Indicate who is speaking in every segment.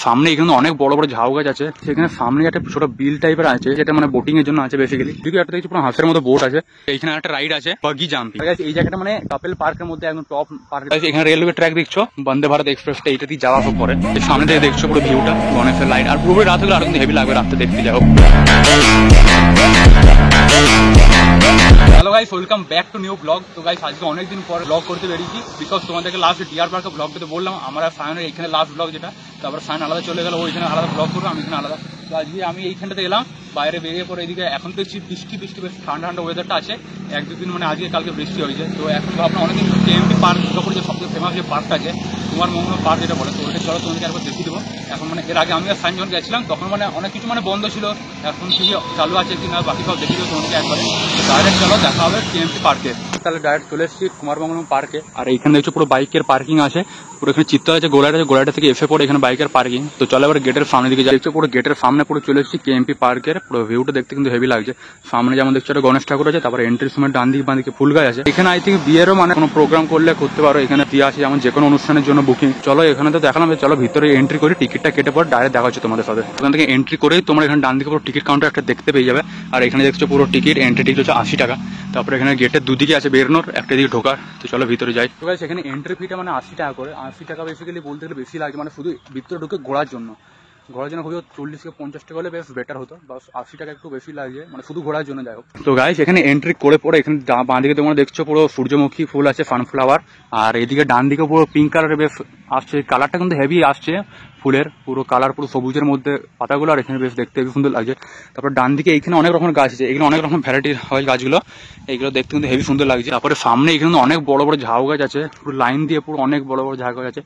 Speaker 1: সামনে এখানে অনেক বড় বড় ঝাউ গাছ আছে, সেখানে সামনে একটা ছোট বিল টাইপের আছে যেটা মানে বোটিং এর জন্য আছে বেসিক্যালি। দিকে একটা দেখছি পুরো হাঁসের মতো বোট আছে, এখানে একটা রাইড আছে বাগি জাম্পিং। এই জায়গাটা মানে কাপেল পার্কের মধ্যে একদম টপ পার্ক। এখানে রেলওয়ে ট্র্যাক দেখছো, বন্দে ভারত এক্সপ্রেসটা এইটা দিয়ে যাওয়ার পরে সামনে থেকে দেখছো পুরো ভিউটা গণেশের লাইন। আর পুরোপুরি রাত হলে আরো কিন্তু হেভি লাগবে রাতটা দেখতে যাও। Hello guys, welcome back to new blog. তো গাইস আজকে অনেকদিন পর ব্লগ করতে বেরিয়েছি, বিকজ তোমাদেরকে লাস্ট ডিয়ার পার্কের ব্লগটা তো বললাম আমরা ফাইনাল এখানে লাস্ট ব্লগ যেটা, তারপর ফাইন আলাদা চলে গেল, ওইখানে আলাদা ব্লগ করবো, আমি এখানে আলাদা। তো আজকে আমি এইখানটাতে এলাম, বাইরে বেরিয়ে পরে এদিকে এখন দেখছি বৃষ্টি বেশ ঠান্ডা ঠান্ডা ওয়েদারটা আছে। এক দুদিন মানে আজকে কালকে বৃষ্টি হয়েছে। তো এখন ভাবলাম অনেকদিন কেএমপি পার্ক যখন যে সবচেয়ে ফেমাস যে পার্কটা আছে কুমার মঙ্গল পার্ক যেটা বলে, তো ওটা চলো তোমাদেরকে একবার দেখিয়ে দেবো। এখন মানে এর আগে আমি আর সাইন যখন গেছিলাম তখন মানে অনেক কিছু মানে বন্ধ ছিল, এখন কি চালু আছে কি না বাকি সব দেখিয়ে দেবো তোমাদেরকে একবারে। ডাইরেক্ট চলো দেখা হবে কেএমপি পার্কে। তাহলে ডাইরেক্ট চলে এসেছি কুমারমঙ্গলম পার্কে। আর এখানে দেখছো পুরো বাইকের পার্কিং আছে, পুরো এখানে চিত্র আছে গোলাটা থেকে এফে পড়ে এখানে বাইকের পার্কিং। তো চলো এবার গেটের সামনে দিকে যাচ্ছি, পুরো গেটের সামনে পুরো চলে এসেছি কেএমপি পার্কের। পুরো ভিউটা দেখতে কিন্তু হেভি লাগছে। সামনে যেমন দেখছো একটা গণেশ ঠাকুর আছে, তারপরে এন্ট্রির সময় ডান দিকে বাঁ দিকে ফুল গাছ আছে। এখানে আই থিঙ্ক বিয়েরও মানে কোনো প্রোগ্রাম করলে করতে পারো, এখানে দিয়ে আছে যেমন যে কোনো অনুষ্ঠানের জন্য বুকিং। চলো এখানে তো দেখালাম, চলো ভিতরে এন্ট্রি করে টিকিটটা কেটে পর ডাইরেক্ট দেখা হচ্ছে তোমাদের সাথে। ওখান থেকে এন্ট্রি করেই তোমরা এখানে ডান দিকে পুরো টিকিট কাউন্টার একটা দেখতে পেয়ে যাবে। আর এখানে দেখছো পুরো টিকিট, এন্ট্রি টিকিট হচ্ছে 80 টাকা। তারপরে এখানে গেটের দুদিকে আছে বেরোনোর, একটা দিকে ঢোকার। তো চলো ভিতরে যাই। তো গাইস এখানে এন্ট্রি ফিটা মানে 80 টাকা করে। 80 টাকা বেসিক্যালি বলতে গেলে বেশি লাগে, মানে শুধু ভিতরে ঢুকে ঘোরার জন্য খুবই 40 থেকে 50 টাকা হলে বেশ বেটার হতো, বাস 80 টাকা একটু বেশি লাগে মানে শুধু ঘোরার জন্য যাই হোক। তো গাইস এখানে এন্ট্রি করে পরে এখানে বাঁ দিকে তোমরা দেখছো পুরো সূর্যমুখী ফুল আছে, সানফ্লাওয়ার। আর এদিকে ডান দিকে পুরো পিঙ্ক কালারের বেশ আসছে, কালারটা কিন্তু হেভি আসছে ফুলের, পুরো কালার পুরো সবুজের মধ্যে পাতাগুলো, আর এখানে বেশ দেখতে হেভি সুন্দর লাগছে। তারপর ডান দিকে এখানে অনেক রকমের গাছ আছে, এগুলো অনেক রকম ভ্যারাইটির হয় গাছগুলো, এইগুলো দেখতে কিন্তু হেভি সুন্দর লাগছে। তারপরে সামনে এখানে অনেক বড় বড় ঝাউ গাছ আছে, পুরো লাইন দিয়ে পুরো অনেক বড় বড় ঝাউ গাছ আছে।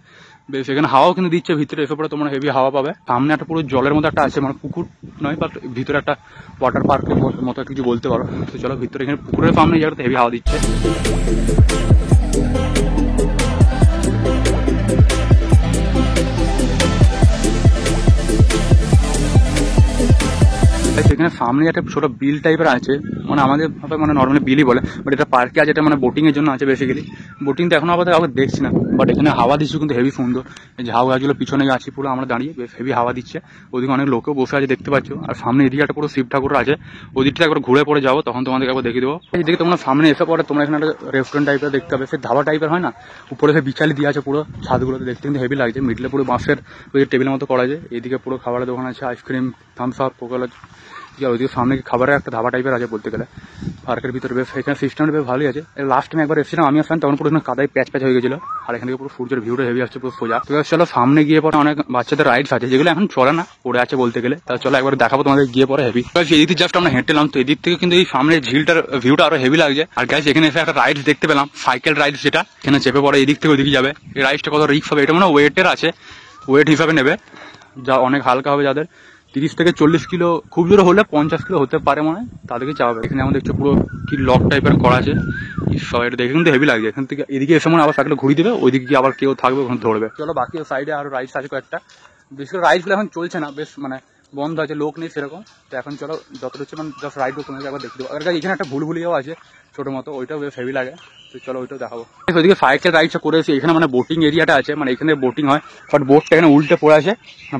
Speaker 1: বেশ এখানে হাওয়াও কিন্তু দিচ্ছে, ভিতরে এসে পরে তোমরা হেভি হাওয়া পাবে। সামনে একটা পুরো জলের মতো একটা আছে, মানে পুকুর নয় বাট ভিতরে একটা ওয়াটার পার্কের মতো কিছু বলতে পারো। তো চলো ভিতরে, এখানে পুকুরের সামনে জায়গাতে হেভি হাওয়া দিচ্ছে। এখানে সামনে একটা ছোট বিল টাইপের আছে, মানে আমাদের মানে নর্মালি বিলই বলে, বাট এটা পার্কে আছে, এটা মানে বোটিং এর জন্য আছে বেসিক্যালি। বোটিং তো এখন আপাতত কাউকে দেখছি না, বাট এখানে হাওয়া দিচ্ছে কিন্তু হেভি সুন্দর। ঝাউ গাছগুলো পিছনে আছি পুরো আমরা দাঁড়িয়ে, বেশ হেভি হাওয়া দিচ্ছে। ওদিকে অনেক লোকেও বসে আছে দেখতে পাচ্ছ। আর সামনে এদিকে একটা পুরো শিব ঠাকুর আছে, ওদিকটা একবার ঘুরে পরে যাবো, তখন তোমাদেরকে একবার দেখিয়ে দেবো। এদিকে তোমরা সামনে এসে পরে তোমরা এখানে একটা রেস্টুরেন্ট টাইপের দেখতে পাবে, সে ধাবা টাইপের হয় না, উপরে সে বিছালি দিয়ে আছে পুরো ছাদগুলোতে, দেখতে কিন্তু হেভি লাগছে। মিডলে পুরো বাঁশের ওই টেবিলের মতো করা আছে। এদিকে পুরো খাবারের দোকান আছে, আইসক্রিম, থামস আপ, কোকালা। ওইদিকে সামনে খাবারের একটা ধাবা টাইপের আছে বলতে গেলে পার্কের ভিতরে। বেশ এখানে সিস্টেমটা বেশ ভালোই আছে। লাস্ট টাইম একবার এসেছিলাম আমি আসলাম, তখন পুরো কাদায় প্যাচ হয়ে গেছিল। আর এখান থেকে পুরো সূর্যের ভিউটা হেভি আসছে পুরো সোজা। তো চলো সামনে গিয়ে পরে অনেক বাচ্চাদের রাইডস আছে, যেগুলো এখন চলে না, পড়ে আছে বলতে গেলে। তাহলে চলো একবার দেখাবো তোমাদের গিয়ে পরে হেভি। এদিক থেকে জাস্ট আমরা হেঁটেলাম, তো এদিক থেকে কিন্তু এই সামনের ঝিলটার ভিউটা আরো হেভি লাগছে। আর গাইস এখানে এসে একটা রাইডস দেখতে পেলাম, সাইকেল রাইডস, যেটা এখানে চেপে পরে এদিক থেকে ওইদিকে যাবে। এই রাইডসটা কত রিস্ক হবে, এটা মানে ওয়েটের আছে, ওয়েট হিসাবে নেবে, যা অনেক হালকা হবে। যাদের 30 থেকে 40 কিলো, খুব জোরে হলে 50 কিলো হতে পারে মনে হয়, তাদেরকে চাপাবে। এখানে আমাদের দেখছো পুরো কি লক টাইপের করা আছে, সবাই এটা দেখে কিন্তু হেভি লাগছে। এখান থেকে এদিকে এসে মনে আবার সাইকেলে ঘুরিয়ে দেবে, ওইদিকে গিয়ে আবার কেউ থাকবে ওখানে ধরবে। চলো বাকি সাইডে আরো রাইডস আছে কয়েকটা, বেশ করে রাইডসগুলো এখন চলছে না, বেশ মানে বন্ধ আছে, লোক নেই সেরকম। তো এখন চলো যতটা হচ্ছে মানে জাস্ট রাইড তোমাকে একবার দেখতে দেবো। আর এখানে একটা ভুলভুলিয়াও আছে ছোটো মতো, ওইটাও বেশ হেভি লাগে। তো চলো ওইটাও দেখাবো। ওইদিকে সাইকেল রাইডসটা করেছি, এখানে মানে বোটিং এরিয়াটা আছে, মানে এখানে বোটিং হয়, বাট বোটটা এখানে উল্টে পড়ে আছে,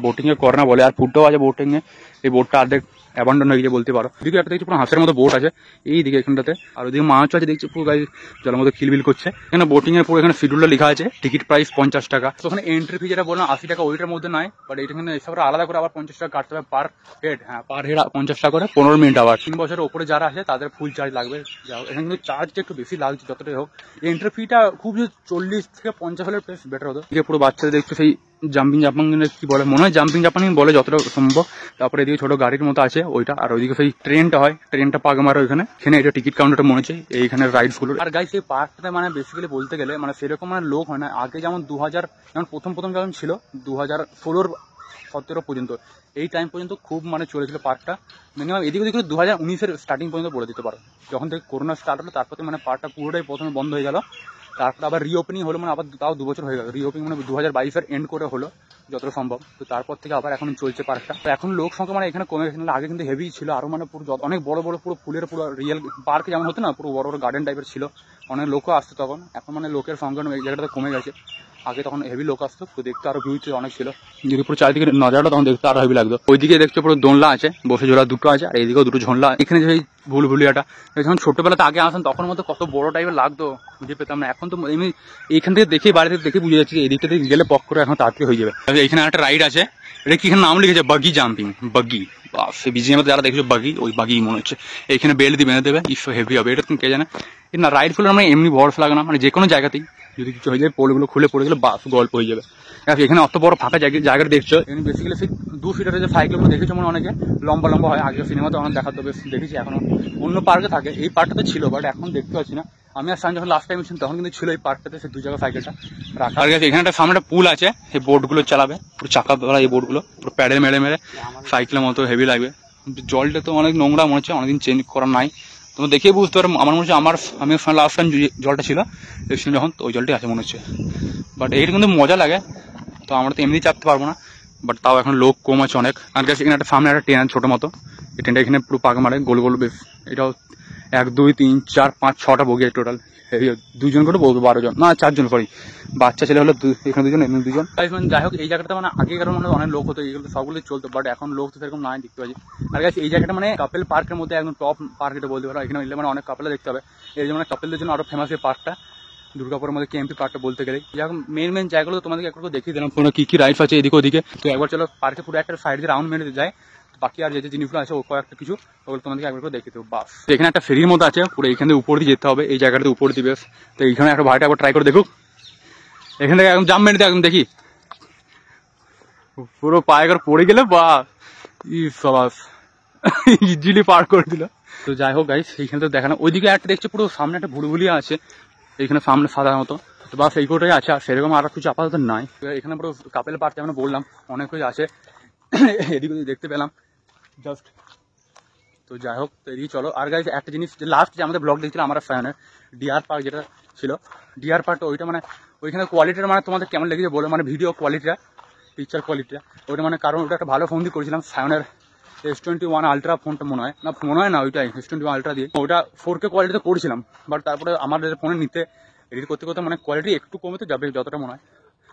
Speaker 1: বোটিং এর কর্নার বলে। আর ফুটটাও আছে বোটিং এ, এই বোটটা অর্ধেক অ্যাবান্ডন হয়ে গিয়ে বলতে পারো। এদিকে একটা দেখছি পুরো হাঁসের মতো বোট আছে এইদিকে এখানটাতে। আর ওদিকে মাছ আছে দেখছি পুরো গাড়ি জলের মধ্যে খিলবিল করছে। এখানে বোটিং এর পুরো এখানে শিডিউলটা লেখা আছে, টিকিট প্রাইস 50 টাকা। তো ওখানে এন্ট্রি ফি যেটা বললাম 80 টাকা, ওইটার মধ্যে নয়, বাট এখানে এসব আলাদা করে আবার 50 টাকা কাটতে হবে পার হেড। হ্যাঁ, পার হেড 50 টাকা করে, 15 মিনিট। আবার 3 বছরের ওপরে যারা আছে তাদের ফুল চার্জ লাগবে। এখানে কিন্তু চার্জটা একটু বেশি লাগছে যতটাই হোক। এন্ট্রি ফিটা খুব 40 থেকে 50 হলে বেটার হতো। পুরো বাচ্চাদের দেখছো সেই জাম্পিং কি বলে, মনে হয় জাম্পিং জাপানিং বলে যতটা সম্ভব। তারপরে এদিকে ছোট গাড়ির মতো আছে ওইটা, আর ওইদিকে সেই ট্রেনটা হয়, ট্রেনটা পাক মারা ওইখানে। এখানে এটা টিকিট কাউন্টারটা মনে হচ্ছে এইখানে রাইডস গুলো। আর গাইস এই পার্কটা মানে বেসিক্যালি বলতে গেলে মানে সেরকম মানে লোক হয় না। আগে যেমন 2000 যেমন প্রথম যখন ছিল 2016-17 পর্যন্ত, এই টাইম পর্যন্ত খুব মানে চলেছিল পার্কটা। মিনিমাম এদিকে ওদিকে 2019-এর স্টার্টিং পর্যন্ত বলে দিতে পারো। যখন থেকে করোনা স্টার্ট হলো তারপরে মানে পার্কটা পুরোটাই প্রথমে বন্ধ হয়ে গেল। তারপর আবার রিওপেনিং হলো, মানে আবার তাও 2 বছর হয়ে গেল। রিওপেনিং মানে 2022-এর এন্ড করে হলো যতটা সম্ভব। তো তারপর থেকে আবার এখন চলছে পার্কটা। তো এখন লোক সংখ্যা মানে এখানে কমে গেছে, আগে কিন্তু হেভি ছিল আরো, মানে পুরো অনেক বড় বড় পুরো ফুলের পুরো রিয়েল পার্ক যেমন হতো না, পুরো বড় বড় গার্ডেন টাইপের ছিল, অনেক লোকও আসতো তখন। এখন মানে লোকের সংখ্যা এই জায়গাটাতে কমে গেছে। আগে তখন হেভি লোক আসতো, তো দেখতে আরো ভিউ অনেক ছিল। যদি পুরো চারিদিকে নজারাটা তখন দেখতে আরো হেভি লাগতো। ওইদিকে দেখছো পুরো দোলনা আছে, বসে ঝোলা দুটো আছে, আর এইদিকেও দুটো ঝোলা। এখানে যে ভুলভুলিয়াটা যখন ছোটবেলাতে আগে আসেন তখন মতো কত বড় টাইপের লাগতো, বুঝে পেতাম না। এখন তো এমনি এইখান থেকে দেখে বাইরে থেকে দেখে বুঝে যাচ্ছে যে এদিকটা থেকে গেলে পক করে এখন তাড়াতাড়ি হয়ে যাবে। এখানে একটা রাইড আছে, এটা কি এখানে নাম লিখেছে বাগি জাম্পিং, বাগি। সে বিজিএম যারা দেখছো বাগি, ওই বাগি মনে হচ্ছে। এখানে বেল্ট দিয়ে বেঁধে দেবে, ইফ হেভি হবে। এটা তুমি কে জানে না, রাইড ফুল আমরা এমনি বরফ লাগে না, মানে যে কোনো জায়গাতেই যদি কিছু হয়ে যায় পোলগুলো খুলে পড়ে গেলে বাস গল্প হয়ে যাবে। এখানে অত বড় ফাঁকা জায়গাটা দেখছো, এখানে বেসিক্যালি সেই 2 ফিটের যে সাইকেলগুলো দেখেছো মনে অনেকে লম্বা লম্বা হয়, আগে সিনেমাতে অনেক দেখাতো, বেশ দেখেছি। এখনো অন্য পার্কে থাকে, এই পার্কটাতে ছিল বাট এখন দেখতে পাচ্ছি না। আমি আর সান যখন লাস্ট টাইম ছিলাম তখন কিন্তু ছিল এই পার্কটাতে, সেই 2 জায়গা সাইকেলটা রাখা। আর এখানে একটা সামনে একটা পুল আছে, এই বোটগুলো চালাবে, পুরো চাকা ধরা এই বোটগুলো পুরো প্যাডেল মেরে মেরে সাইকেলের মতো হেভি লাগবে। জলটা তো অনেক নোংরা মনে হচ্ছে, অনেকদিন চেঞ্জ করা নাই। তোমরা দেখে বুঝতে পারো, আমার মনে হচ্ছে আমি লাস্ট টাইম জলটা ছিল যখন, তো ওই জলটাই আছে মনে হচ্ছে। বাট এইটা কিন্তু মজা লাগে, তো আমরা তো এমনি চাপতে পারবো না, বাট তাও এখন লোক কম আছে অনেক। আর কাছে এখানে একটা সামনে একটা ট্রেন আছে ছোটো মতো, এই ট্রেনটা এখানে পুরো পাক মারে গোল গোল। বেশ এটাও 1 2 3 4 5 6টা বগি আছে টোটাল। 2জন করে বলবো, 12 জন না 4 জন, সরি বাচ্চা ছেলে হলো এখানে 2জন, এখানে 2জন। যাই হোক, এই জায়গাটা মানে আগেকার মানে অনেক লোক হতো, এইগুলো সবগুলো চলতো, বাট এখন লোক তো সেরকম নাই দেখতে পাচ্ছি। আর কাছে এই জায়গাটা মানে কাপেল পার্কের মধ্যে একদম টপ পার্ক এটা বলতে পারো। এখানে মানে অনেক কাপেলে দেখতে হবে, এই জন্য কাপেলদের জন্য আরো ফেমাস এই পার্কটা, দুর্গাপুরের মধ্যে কেএমপি পার্কটা বলতে গেলে। যখন মেন জায়গাগুলো তোমাদেরকে একটু দেখিয়ে দিলাম, কোনো কি রাইডস আছে এদিকে ওদিকে। তো একবার চলো পার্কে পুরো একটা সাইড দিয়ে রাউন্ড মেরে যায়, বাকি আর যে জিনিসগুলো আছে ও কয়েকটা কিছু, ওগুলো তোমাদেরকে একবার করে দেখিয়ে দেবো বাস। এখানে একটা ফেরির মতো আছে, পুরো এখানে উপর দিয়ে যেতে হবে, এই জায়গাটাতে উপর দিবে। তো এইখানে একটা ভাইটা একবার ট্রাই করে দেখুক, এখান থেকে একদম জাম্প মেরে দিয়ে একদম দেখি পুরো পায়ে করে পড়ে গেলে বা বাস ইজিলি পার করে দিল। তো যাই হোক গাইস, এইখানে তো দেখানো, ওইদিকে একটা দেখছো পুরো সামনে একটা ভুলভুলিয়া আছে, এইখানে সামনে সাদা মতো, তো বাস এই কোটাই আছে, আর সেরকম আর কিছু আপাতত নাই। এখানে পুরো কাপেল পার্ক যেমন বললাম অনেক কিছু আছে, এদিকে দেখতে পেলাম জাস্ট। তো যাই হোক, তো এদিকে চলো। আর গাইস একটা জিনিস, যে লাস্ট যে আমাদের ব্লগ দেখছিলাম আমরা ফায়ানের ডিআর পার্ক যেটা ছিল, ডিআর পার্কটা ওইটা মানে ওইখানে কোয়ালিটিটা মানে তোমাদের কেমন লেগেছে বলে, মানে ভিডিও কোয়ালিটিটা, পিকচার কোয়ালিটিটা ওইটা মানে, কারণ ওটা একটা ভালো ফোন দিয়ে করেছিলাম ফায়ানের S21 আলট্রা ফোনটা মনে হয় না ওইটাই S21 আলট্রা দিয়ে, ওটা 4K কোয়ালিটিতে করেছিলাম। বাট তারপরে আমাদের ফোনে নিতে এডিট করতে করতে মানে কোয়ালিটি একটু কমে তো যাবে যতটা মনে হয়,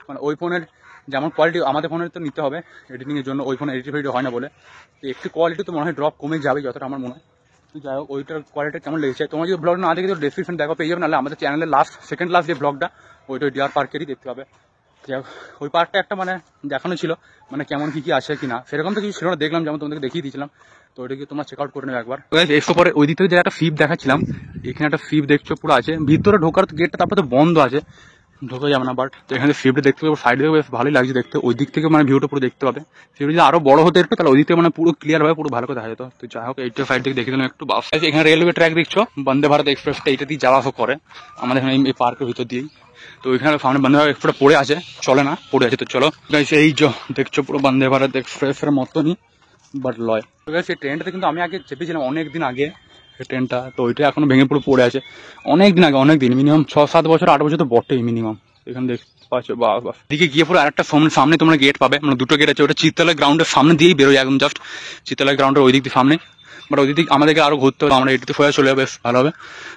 Speaker 1: মানে ওই ফোনের যেমন কোয়ালিটি আমাদের ফোনের তো নিতে হবে এডিটিংয়ের জন্য, ওই ফোনে এডিট ভিডিও হয় না বলে, তো একটু কোয়ালিটি তো মনে হয় ড্রপ কমে যাবে যতটা আমার মনে হয়। তো যাই হোক, ওইটার কোয়ালিটি কেমন লেগেছে তোমার যদি ব্লগ না দেখে তো ডেসক্রিপশন দেখো পেয়ে যাবে, নাহলে আমাদের চ্যানেলের সেকেন্ড লাস্ট যে ব্লগটা ওইটা ডিআর পার্কেরই দেখতে হবে। যাই হোক, ওই পার্কটা একটা মানে দেখানো ছিল, মানে কেমন কি আছে কি না, সেরকম তো কিছু ছিল না, দেখলাম যেমন তোমাদেরকে দেখিয়ে দিয়েছিলাম। তো ওইটাকে তোমরা চেক আউট করে নেবে একবার। এসব পরে ওই দিক থেকে যে একটা ফিপ দেখাচ্ছিলাম, এখানে একটা ফিপ দেখছো পুরো আছে, ভিতরে ঢোকার গেটটা তারপরে তো বন্ধ আছে, ঢোকা যাবে না। বাট এখানে ফিপটা দেখতে পাবো, সাইড থেকে বেশ ভালোই লাগছে দেখতে, ওই দিক থেকে মানে ভিউটা পুরো দেখতে পাবে। ফিপটা যদি আরো বড় হতো একটু, তাহলে ওই দিক থেকে মানে পুরো ক্লিয়ার হবে, পুরো ভালো করে দেখা যেত। তো যাই হোক, এইটা সাইড থেকে দেখে দিলাম একটু বাস। এখানে রেলওয়ে ট্র্যাক দেখছো, বন্দে ভারত এক্সপ্রেসটা এইটা দিয়ে যাওয়া আসা করে আমাদের এখানে এই পার্কের ভিতর দিয়েই। তো ওইখানে সামনে বন্দে ভারত এক্সপ্রেস পড়ে আছে, চলে না পড়ে আছে। তো চলো গাইস, এই দেখছো পুরো বন্দে ভারত এক্সপ্রেসের মতনই, বাট লয়। তো গাইস, এই ট্রেনটাতে কিন্তু আমি আগে চেপেছিলাম অনেক দিন আগে এই ট্রেনটা, তো ওইটা এখনো ভেঙে পুরো পড়ে আছে অনেক দিন আগে, অনেক দিন মিনিমাম 6-7 বছর 8 বছর তো বটেই মিনিমাম। এখানে দেখতে পাচ্ছ বাস, দিকে গিয়ে পুরো আরেকটা সামনে তোমরা গেট পাবে, মানে দুটো গেট আছে, ওটা চিত্তলা গ্রাউন্ডের সামনে দিয়েই বেরোয় একদম জাস্ট, চিত্তলা গ্রাউন্ডের ওই দিক দিয়ে সামনে। বাট ওই দিক আমাদেরকে আরো ঘুরতে হবে, আমরা এটিতে ফোয়া চলে যাবে, বেশ ভালো হবে।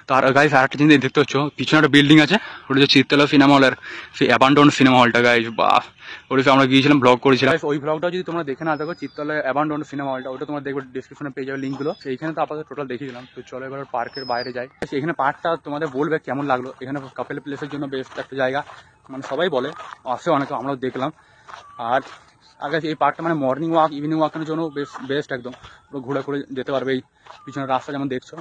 Speaker 1: তো আর গাইস আরেকটা জিনিস দেখতে পাচ্ছ, পিছনে একটা বিল্ডিং আছে, ওটা যে চিত্তলা সিনেমা হলের সেই অ্যাবান্ডন সিনেমা হলটা গাইস, বাহ ওটা আমরা গিয়েছিলাম ব্লগ করেছিলাম। ওই ব্লগটা যদি তোমরা দেখে না থাকো, চিত্তলা অ্যাবান্ডন সিনেমা হলটা, ওটা তোমরা দেখবে ডিসক্রিপশনে পেয়ে যাবে লিঙ্কগুলো। এইখানে তো আপাতত টোটাল দেখিয়েছিলাম। তো চলো এবার পার্কের বাইরে যাই। এখানে পার্কটা তোমাদের বলবে কেমন লাগলো, এখানে কাপেল প্লেসের জন্য বেস্ট একটা জায়গা, মানে সবাই বলে, আসে অনেকে, আমরাও দেখলাম। আর আগে এই পার্কটা মানে মর্নিং ওয়াক ইভিনিং ওয়াকের জন্য বেস্ট একদম, পুরো ঘুরে ঘুরে যেতে পারবে। এই পিছনের রাস্তা যেমন দেখছো,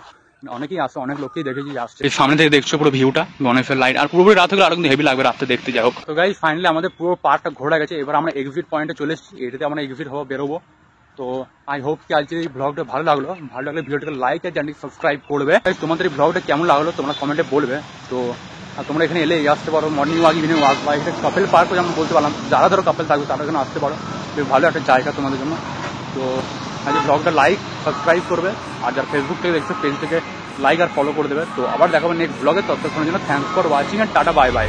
Speaker 1: অনেকেই আসে, অনেক লোককেই দেখেছি আসছে। এই সামনে থেকে দেখছো পুরো ভিউটা, গণেশের লাইট, আর পুরোপুরি রাত হলে আরো কিন্তু হেভি লাগবে রাতে দেখতে। যাই হোক, তো গাইস ফাইনালি আমাদের পুরো পার্কটা ঘোরা গেছে, এবার আমরা এক্সিট পয়েন্টে চলে এসেছি, এটাতে আমরা এক্সিট হবো, বেরোবো। তো আই হোপ কি আজকে এই ব্লগটা ভালো লাগলো ভিডিওটাকে লাইক আর চ্যানেলটি সাবস্ক্রাইব করবে। তোমাদের এই ব্লগটা কেমন লাগলো তোমরা কমেন্টে বলবে। তো আর তোমরা এখানে এলে আসতে পারো, মর্নিং ওয়াক ইভিনিং ওয়াক, বা এটা কাপেল পার্কও যেমন বলতে পারলাম, যারা ধরো কাপেল থাকবে তারা এখানে আসতে পারো, বেশ ভালো একটা জায়গা তোমাদের জন্য। তো আজকে ব্লগটা লাইক সাবস্ক্রাইব করবে, আর যারা ফেসবুক থেকে দেখছো পেজ থেকে লাইক আর ফলো করে দেবে। তো আবার দেখাবো নেক্সট ব্লগে, ততক্ষণের জন্য thanks for watching and tata bye by.